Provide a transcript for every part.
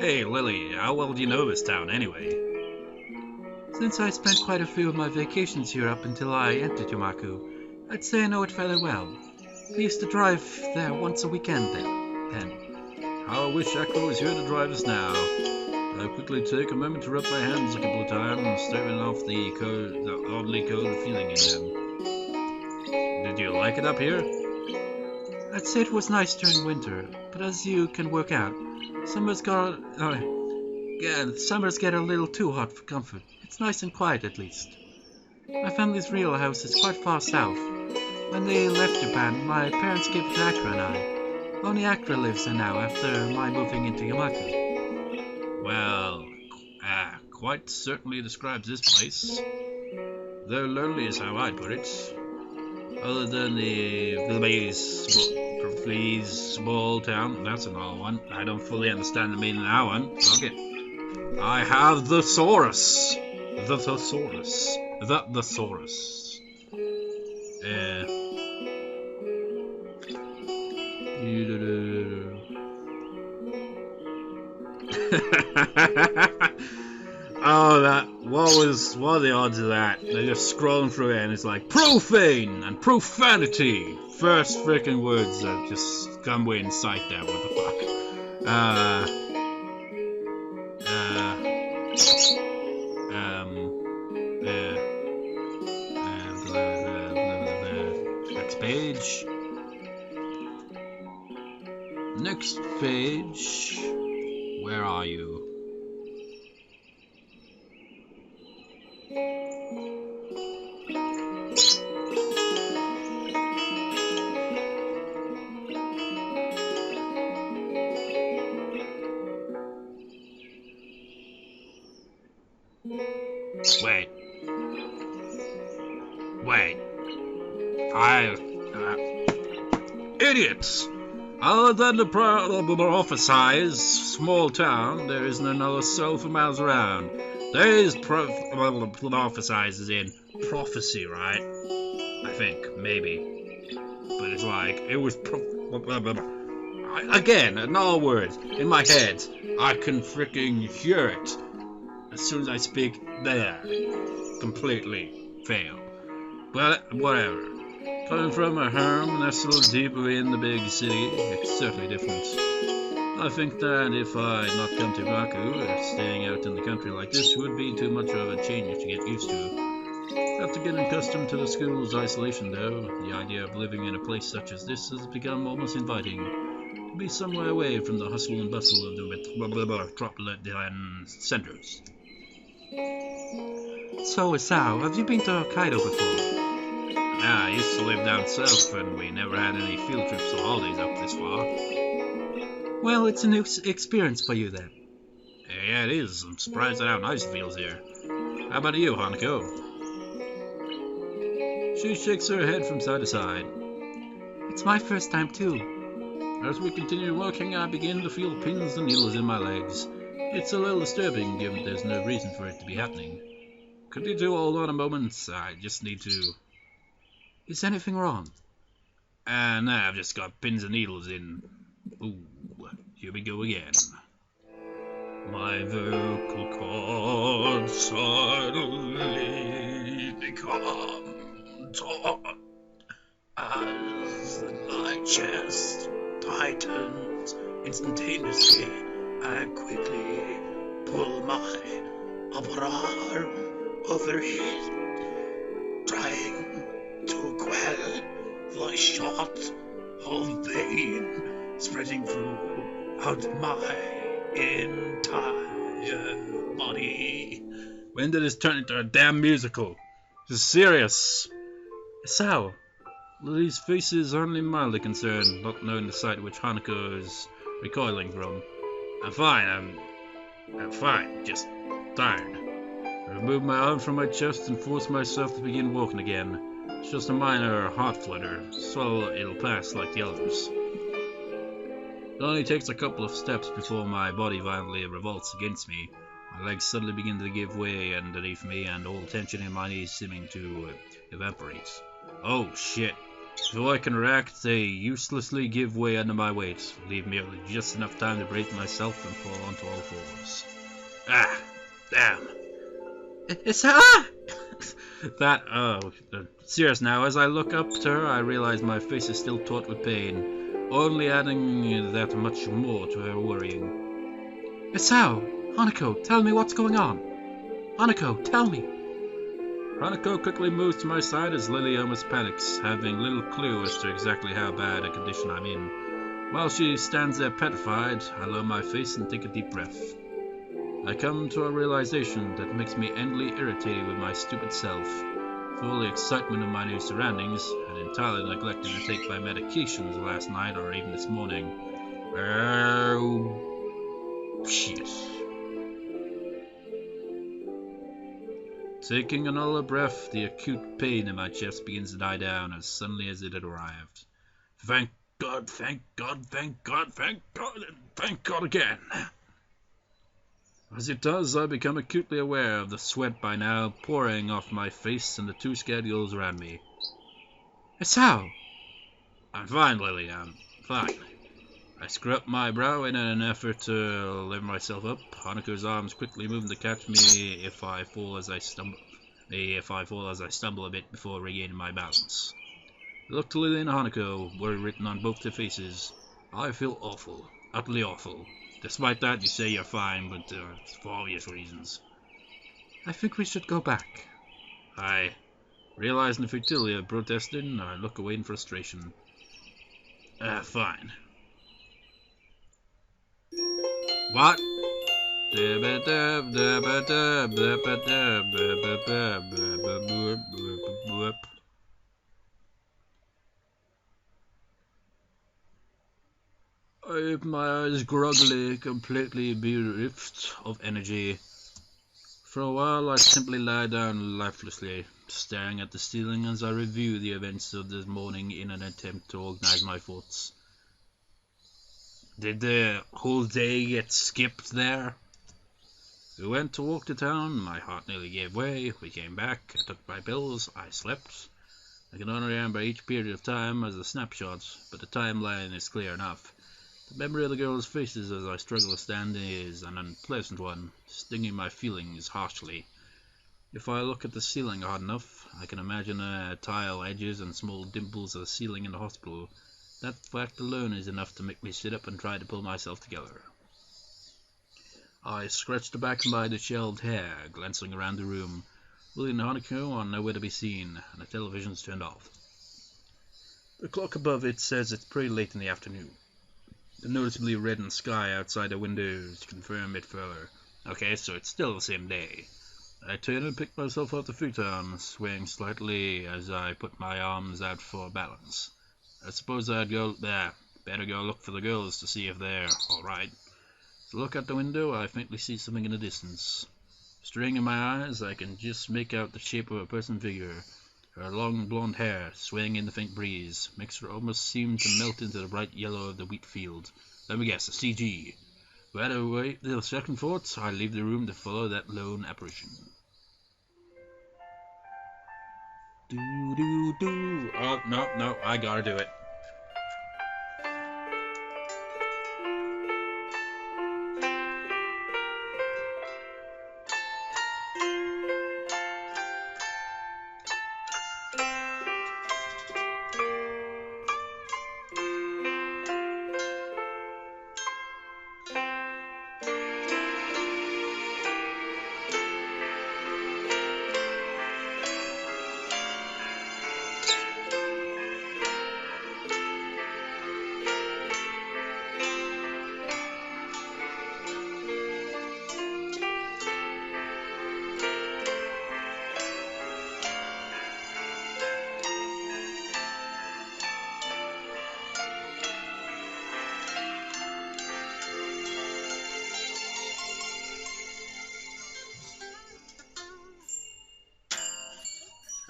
Hey, Lilly, how well do you know this town anyway? Since I spent quite a few of my vacations here up until I entered Yamaku, I'd say I know it fairly well. We used to drive there once a weekend then. How I wish Echo was here to drive us now. I'll quickly take a moment to rub my hands a couple of times, staving off the oddly cold feeling in them. Did you like it up here? I'd say it was nice during winter, but as you can work out, summers get a little too hot for comfort. It's nice and quiet at least. My family's real house is quite far south. When they left Japan, my parents gave it to Akra and I. Only Akra lives there now after my moving into Yamaku. Well, quite certainly describes this place. Though lonely is how I'd put it. Other than the please small town, that's another one. I don't fully understand the meaning of that one. Fuck it. I have the thesaurus. The thesaurus. The thesaurus. Oh, what are the odds of that? They're just scrolling through it and it's like profane and profanity. First freaking words that just come way in sight there. What the fuck? Next page. Next page. Where are you? Wait. Idiots! Other than the prophesized small town, there isn't another soul for miles around. There is prophesizes in prophecy, right? I think, maybe. But it's like, it was again, in all words, in my head, I can freaking hear it. As soon as I speak, there. Completely fail. But whatever. Coming from a home nestled deeper in the big city, it's certainly different. I think that if I had not come to Baku, staying out in the country like this would be too much of a change to get used to. After getting accustomed to the school's isolation, though, the idea of living in a place such as this has become almost inviting. To be somewhere away from the hustle and bustle of the metropolitan centers. So, Hisao, have you been to Hokkaido before? Yeah, I used to live down south and we never had any field trips or holidays up this far. Well, it's a new experience for you then. Yeah, it is. I'm surprised at how nice it feels here. How about you, Hanako? She shakes her head from side to side. It's my first time too. As we continue walking, I begin to feel pins and needles in my legs. It's a little disturbing, given there's no reason for it to be happening. Could you two hold on a moment? I just need to... Is anything wrong? Nah, I've just got pins and needles in... Ooh, here we go again. My vocal cords suddenly become taut as my chest tightens instantaneously. I quickly pull my upper arm over it, trying to quell the shot of pain spreading throughout my entire body. When did this turn into a damn musical? This is serious. Hisao. Lilly's face is only mildly concerned, not knowing the sight which Hanako is recoiling from. I'm fine, just tired. I remove my arm from my chest and force myself to begin walking again. It's just a minor heart flutter, so it'll pass like the others. It only takes a couple of steps before my body violently revolts against me. My legs suddenly begin to give way underneath me, and all tension in my knees seeming to evaporate. Oh shit. Before I can react, they uselessly give way under my weight, leave me just enough time to brace myself and fall onto all fours. Ah! Damn! Hisao! Serious now, as I look up to her, I realize my face is still taut with pain, only adding that much more to her worrying. Hisao! Hanako, tell me what's going on. Hanako, tell me. Hanako quickly moves to my side as Lilly almost panics, having little clue as to exactly how bad a condition I'm in. While she stands there petrified, I lower my face and take a deep breath. I come to a realization that makes me endlessly irritated with my stupid self. Full of the excitement of my new surroundings, and entirely neglecting to take my medications last night or even this morning. Oh, shit. Taking another breath, the acute pain in my chest begins to die down as suddenly as it had arrived. Thank God, thank God, thank God, thank God, and thank God again. As it does, I become acutely aware of the sweat by now pouring off my face and the two scared girls around me. Hisao! I'm fine, Lily, I'm fine. I screw up my brow in an effort to lift myself up. Hanako's arms quickly moving to catch me if I fall as I stumble a bit before regaining my balance. I look to Lily and Hanako, worry written on both their faces. I feel awful, utterly awful. Despite that, you say you're fine, but it's for obvious reasons. I think we should go back. I, realizing the futility of protesting, I look away in frustration. Fine. What? I open my eyes groggily, completely bereft of energy. For a while I simply lie down lifelessly, staring at the ceiling as I review the events of this morning in an attempt to organize my thoughts. Did the whole day get skipped there? We went to walk to town, my heart nearly gave way, we came back, I took my pills, I slept. I can only remember each period of time as a snapshot, but the timeline is clear enough. The memory of the girls' faces as I struggle to stand is an unpleasant one, stinging my feelings harshly. If I look at the ceiling hard enough, I can imagine tile edges and small dimples of the ceiling in the hospital. That fact alone is enough to make me sit up and try to pull myself together. I scratched the back of my dishevelled hair, glancing around the room. Lilly and Hanako are nowhere to be seen, and the television's turned off. The clock above it says it's pretty late in the afternoon. The noticeably reddened sky outside the windows confirm it further. Okay, so it's still the same day. I turn and pick myself off the futon, swaying slightly as I put my arms out for balance. I suppose I'd go there. Better go look for the girls to see if they're alright. To look out the window, I faintly see something in the distance. Straining my eyes, I can just make out the shape of a person's figure. Her long blonde hair, swaying in the faint breeze, makes her almost seem to melt into the bright yellow of the wheat field. Let me guess, a CG. Without a wait till second thoughts, I leave the room to follow that lone apparition. Do. Oh, no, I gotta do it.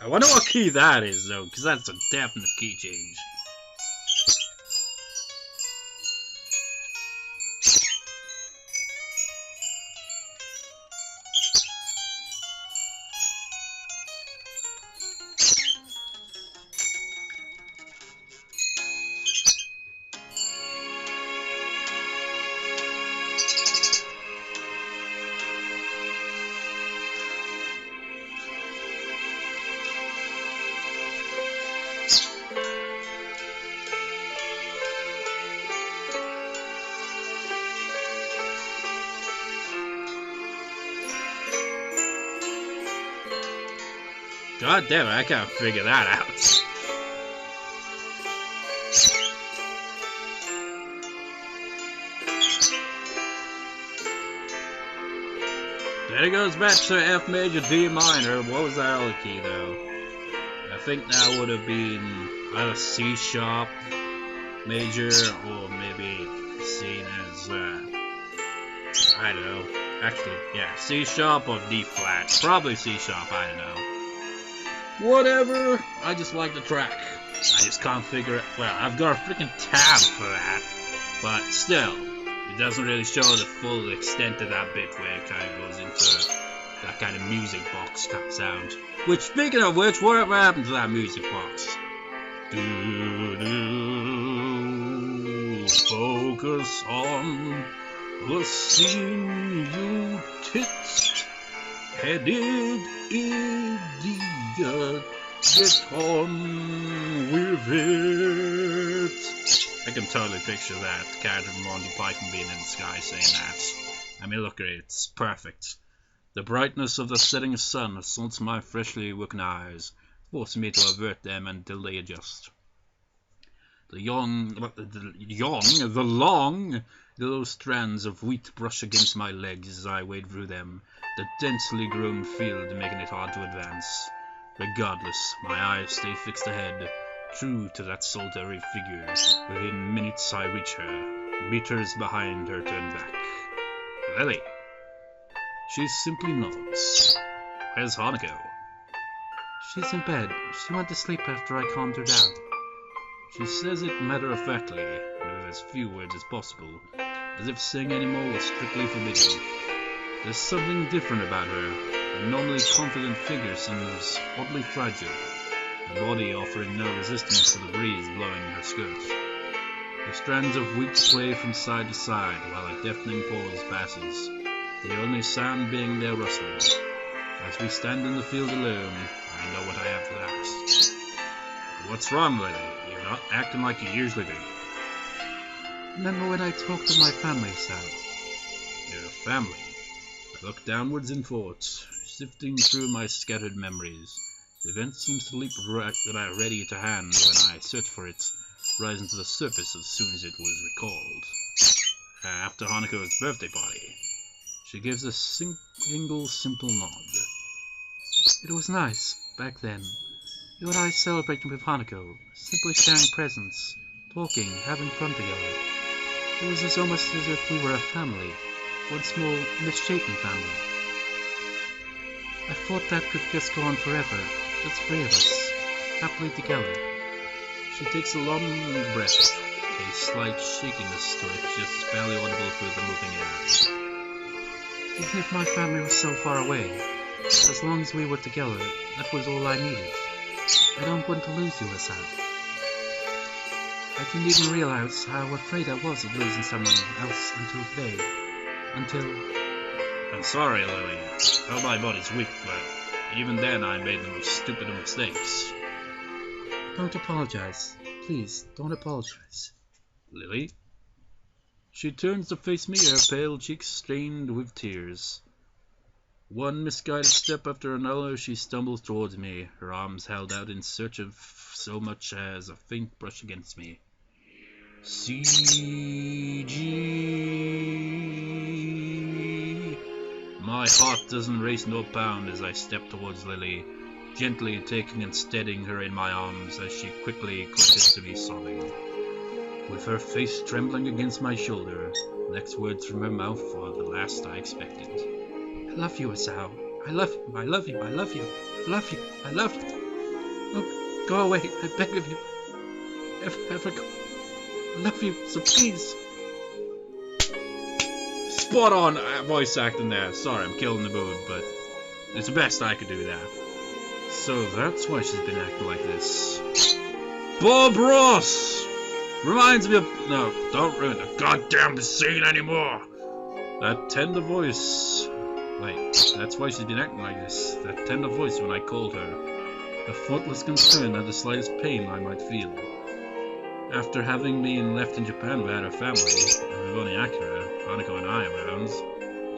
I wonder what key that is, though, because that's a definite key change. God damn it, I can't figure that out. Then it goes back to F major, D minor. What was that other key though? I think that would have been either C sharp major or maybe seen as I don't know. Actually, yeah, C sharp or D flat. Probably C sharp, I don't know. Whatever. I just like the track. I just can't figure it. Well, I've got a freaking tab for that, but still. It doesn't really show the full extent of that bit where it kind of goes into that kind of music box kind of sound. Which, speaking of which, whatever happened to that music box? Focus on the scene you tits, headed idiot, get on with it. I can totally picture that character from Monty Python being in the sky saying that. I mean, look at it, it's perfect. The brightness of the setting sun assaults my freshly awoken eyes, forcing me to avert them until they adjust. The long yellow strands of wheat brush against my legs as I wade through them, the densely grown field making it hard to advance. Regardless, my eyes stay fixed ahead, true to that solitary figure. Within minutes I reach her, meters behind her turn back. Lilly. She simply nods. Where's Hanako? She's in bed. She went to sleep after I calmed her down. She says it matter-of-factly, with as few words as possible, as if saying any more was strictly forbidden. There's something different about her. A normally confident figure seems oddly fragile, her body offering no resistance to the breeze blowing in her skirts. The strands of wheat sway from side to side while a deafening pause passes, the only sound being their rustling. As we stand in the field alone, I know what I have to ask. What's wrong, Lilly? You're not acting like you usually do. Remember when I talked to my family, Sal? Your family? I look downwards in thought, sifting through my scattered memories. The event seems to leap ready to hand when I search for it, rising to the surface as soon as it was recalled. After Hanako's birthday party, she gives a single simple nod. It was nice, back then. You and I celebrating with Hanako, simply sharing presents, talking, having fun together. It was almost as if we were a family, one small, misshapen family. I thought that could just go on forever, just three of us, happily together. She takes a long breath, a slight shakiness to it just barely audible through the moving air. Even if my family was so far away, as long as we were together, that was all I needed. I don't want to lose you, Hisao. I didn't even realize how afraid I was of losing someone else until today. I'm sorry, Lilly. I know my body's weak, but even then I made the most stupid of mistakes. Don't apologize. Please, don't apologize. Lilly? She turns to face me, her pale cheeks stained with tears. One misguided step after another, she stumbles towards me, her arms held out in search of so much as a faint brush against me. CG. My heart doesn't race nor pound as I step towards Lilly, gently taking and steadying her in my arms as she quickly clutches to me sobbing. With her face trembling against my shoulder, the next words from her mouth are the last I expected. I love you, Hisao. I love you, I love you, I love you, I love you, I love you. Oh, go away, I beg of you. Ever go. I love you, so please. Spot on voice acting there. Sorry, I'm killing the mood, but it's the best I could do there. So that's why she's been acting like this. Bob Ross! Reminds me of... No, don't ruin the goddamn scene anymore! That tender voice... Wait, that's why she's been acting like this. That tender voice when I called her. The thoughtless concern at the slightest pain I might feel. After having been left in Japan without her family, and with only Akira, Hanako and I around,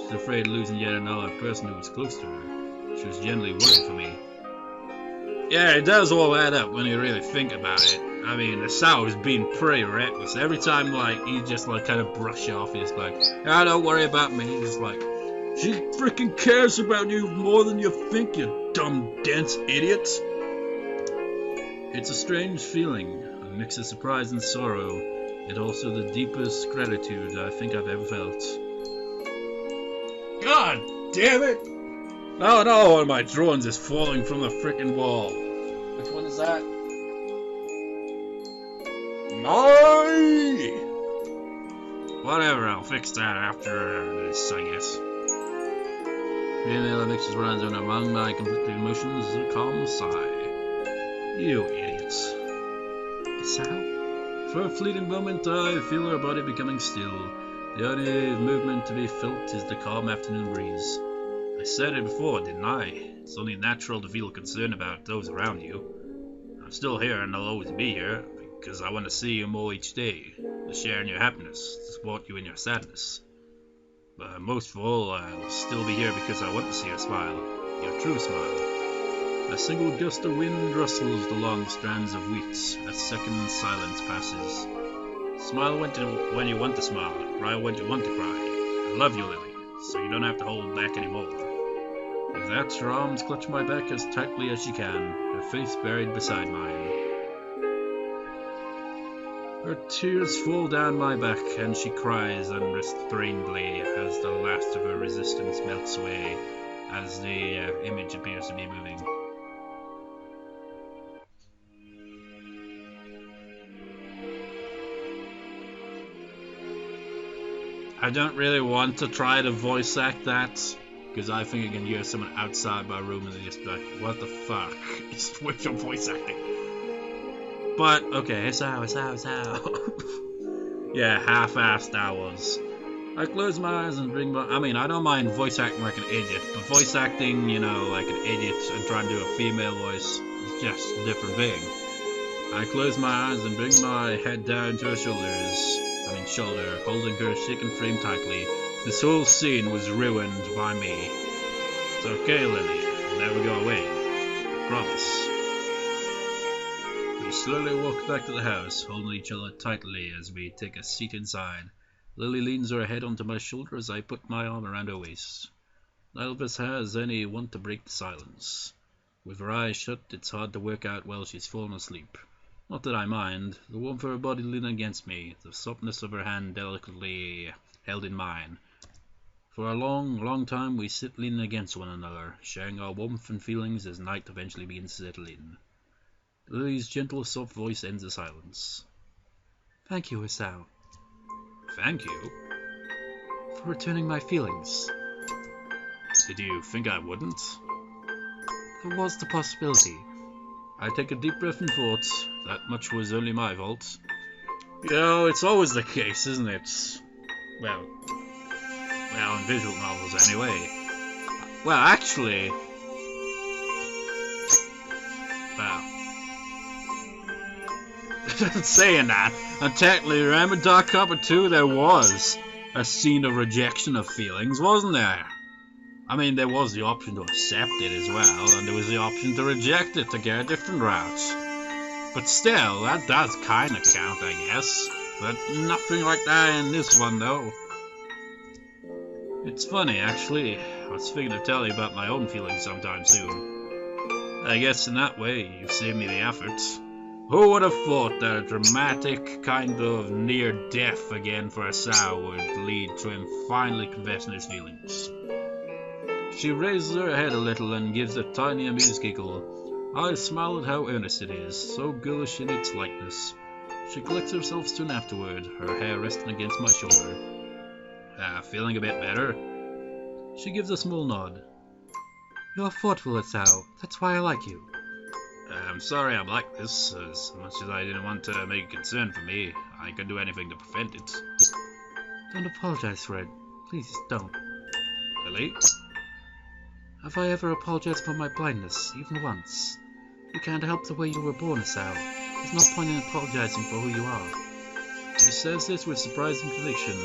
she's afraid of losing yet another person who was close to her. She was genuinely worried for me. Yeah, it does all add up when you really think about it. I mean, Hisao is being pretty reckless. Every time, like, he just, like, kind of brush off, he's like, ah, don't worry about me. He's like, she freaking cares about you more than you think, you dumb, dense idiot. It's a strange feeling, a mix of surprise and sorrow, and also the deepest gratitude I think I've ever felt. God damn it! Oh no, one of my drones is falling from the freaking wall. Which one is that? No! Whatever, I'll fix that after this, I guess. Feeling that mixes runs on among my conflicting emotions is a calm sigh. You idiots. Hisao? For a fleeting moment, I feel our body becoming still. The only movement to be felt is the calm afternoon breeze. I said it before, didn't I? It's only natural to feel concern about those around you. I'm still here and I'll always be here, because I want to see you more each day, to share in your happiness, to support you in your sadness. But most of all, I'll still be here because I want to see your smile, your true smile. A single gust of wind rustles the long strands of wheat, a second silence passes. Smile when you want to smile, cry when you want to cry. I love you, Lily, so you don't have to hold back anymore. With that, her arms clutch my back as tightly as she can, her face buried beside mine. Her tears fall down my back, and she cries unrestrainedly as the last of her resistance melts away, as the image appears to be moving. I don't really want to try to voice act that, because I think I can hear someone outside my room and they just be like, what the fuck is with your voice acting? But, okay, Hisao. Yeah, half-assed that was. I close my eyes and bring my... I mean, I don't mind voice acting like an idiot, but voice acting, you know, like an idiot and trying to do a female voice is just a different thing. I close my eyes and bring my head down to her shoulder, holding her shaken frame tightly. This whole scene was ruined by me. It's okay, Lily. I'll never go away. I promise. We slowly walk back to the house, holding each other tightly as we take a seat inside. Lily leans her head onto my shoulder as I put my arm around her waist. Neither of us has any want to break the silence. With her eyes shut, it's hard to work out while she's fallen asleep. Not that I mind. The warmth of her body leaning against me, the softness of her hand delicately held in mine. For a long, long time we sit leaning against one another, sharing our warmth and feelings as night eventually begins to settle in. Lily's gentle, soft voice ends the silence. Thank you, Hisao. Thank you? For returning my feelings. Did you think I wouldn't? There was the possibility. I take a deep breath and thought, that much was only my fault. You know, it's always the case, isn't it? Well, in visual novels anyway. Well, actually... Well... saying that, and technically, remember Dark Copper 2? There was a scene of rejection of feelings, wasn't there? I mean, there was the option to accept it as well, and there was the option to reject it to get a different route. But still, that does kind of count, I guess. But nothing like that in this one, though. It's funny, actually. I was thinking of telling you about my own feelings sometime soon. I guess in that way, you've saved me the effort. Who would have thought that a dramatic kind of near-death again for Hisao would lead to him finally confessing his feelings? She raises her head a little and gives a tiny amused giggle. I smile at how earnest it is, so girlish in its lightness. She collects herself soon afterward, her hair resting against my shoulder. Feeling a bit better? She gives a small nod. You're thoughtful, Hisao. That's why I like you. I'm sorry I'm like this. As much as I didn't want to make a concern for me, I couldn't do anything to prevent it. Don't apologize for it. Please don't. Lily? Have I ever apologized for my blindness, even once? You can't help the way you were born, Hisao. There's no point in apologizing for who you are. She says this with surprising conviction.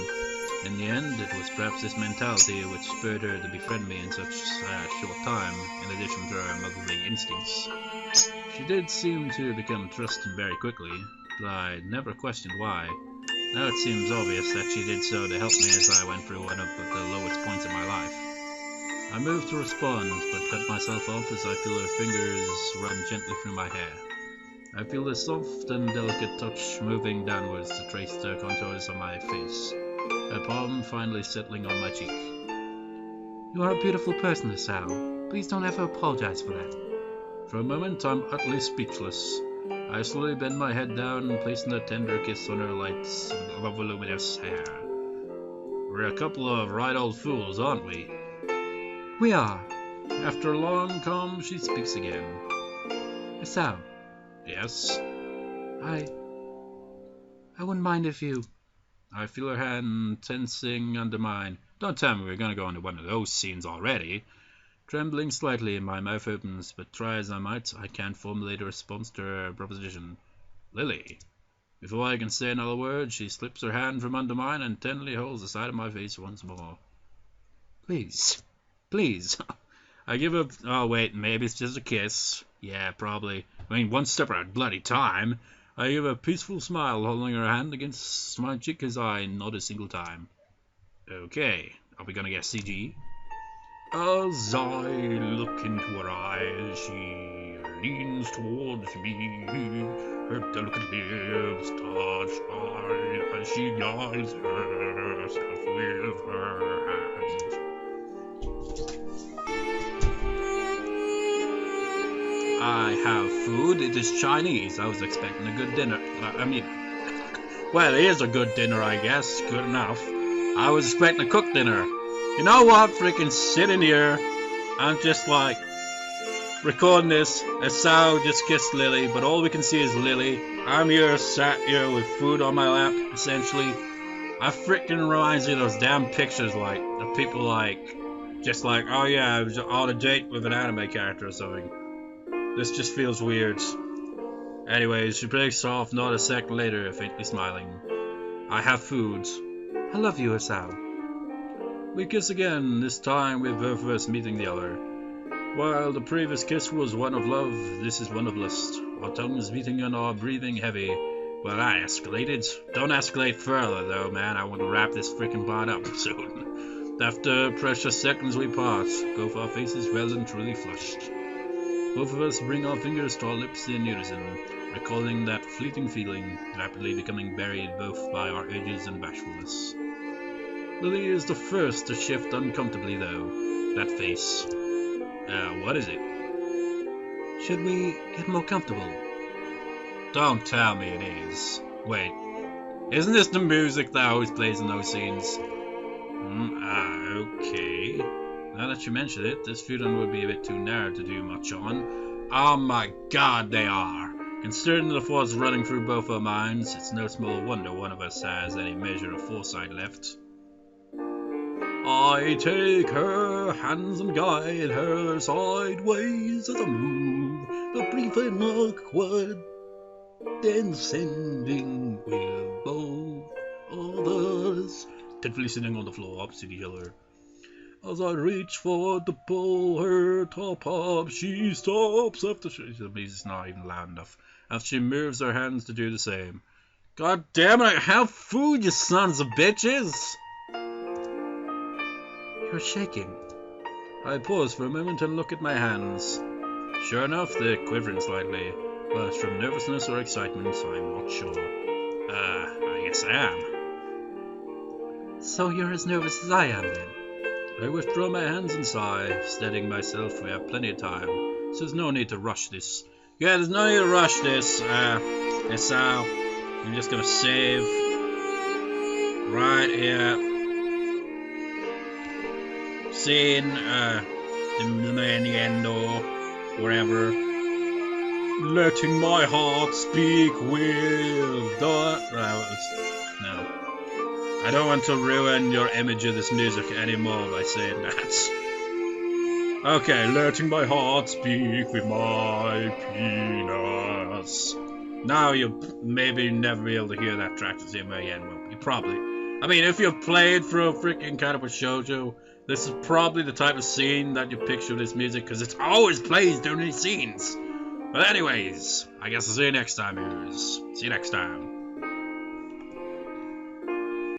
In the end, it was perhaps this mentality which spurred her to befriend me in such a short time, in addition to her motherly instincts. She did seem to become trusting very quickly, but I never questioned why. Now it seems obvious that she did so to help me as I went through one of the lowest points in my life. I moved to respond, but cut myself off as I feel her fingers run gently through my hair. I feel the soft and delicate touch moving downwards to trace the contours of my face, her palm finally settling on my cheek. You are a beautiful person, Hisao. Please don't ever apologize for that. For a moment, I'm utterly speechless. I slowly bend my head down, placing a tender kiss on her light, voluminous hair. We're a couple of right old fools, aren't we? We are. After a long calm, she speaks again. Hisao. Yes? I wouldn't mind if you... I feel her hand tensing under mine. Don't tell me we're going to go into one of those scenes already. Trembling slightly, my mouth opens, but try as I might, I can't formulate a response to her proposition. Lily. Before I can say another word, she slips her hand from under mine and tenderly holds the side of my face once more. Please. Please. I give up. Oh, wait, maybe it's just a kiss. Yeah, probably. I mean, one step at a bloody time. I give a peaceful smile, holding her hand against my cheek as I nod a single time. Okay, are we gonna get CG? As I look into her eyes, she leans towards me. Her delicate lips touch mine as she guides herself with her hands. I have food. It is Chinese. I was expecting a good dinner. Well, it is a good dinner, I guess. Good enough. I was expecting a cooked dinner. You know what? Freaking sitting here. I'm just like recording this. Hisao just kissed Lily, but all we can see is Lily. I'm here, sat here with food on my lap, essentially. I freaking reminds me of those damn pictures, like, of people like, just like, oh yeah, I was on a date with an anime character or something. This just feels weird. Anyways, she breaks off not a second later, faintly smiling. I have food. I love you, Hisao. We kiss again, this time with both of us meeting the other. While the previous kiss was one of love, this is one of lust. Our tongues meeting and our breathing heavy. Well, that escalated. Don't escalate further, though, man. I want to wrap this freaking part up soon. After precious seconds we part, both our faces well and truly flushed. Both of us bring our fingers to our lips in unison, recalling that fleeting feeling, rapidly becoming buried both by our ages and bashfulness. Lily is the first to shift uncomfortably, though. That face. What is it? Should we get more comfortable? Don't tell me it is. Wait, isn't this the music that always plays in those scenes? Okay. Now that you mention it, this feeling would be a bit too narrow to do much on. Oh my god, they are! Considering the thoughts running through both our minds, it's no small wonder one of us has any measure of foresight left. I take her hands and guide her sideways as I move, the brief and awkward, then sending with both others. Tenderly sitting on the floor opposite each other. As I reach forward to pull her top up, she stops after the music's not even loud enough. As she moves her hands to do the same. God damn it, have food, you sons of bitches! You're shaking. I pause for a moment and look at my hands. Sure enough, they're quivering slightly, but from nervousness or excitement, I'm not sure. I guess I am. So you're as nervous as I am, then? I withdraw my hands and sigh, steadying myself. We have plenty of time, so there's no need to rush this. Yeah, there's no need to rush this. Hisao, I'm just gonna save right here. Scene, in the end or wherever. Letting my heart speak with the... No. I don't want to ruin your image of this music anymore by saying that. Okay, letting my heart speak with my penis. Now you'll maybe never be able to hear that track the same way again. Well, you probably. I mean, if you've played through a freaking Katawa Shoujo, this is probably the type of scene that you picture this music, because it always plays during these scenes. But anyways, I guess I'll see you next time, viewers. See you next time.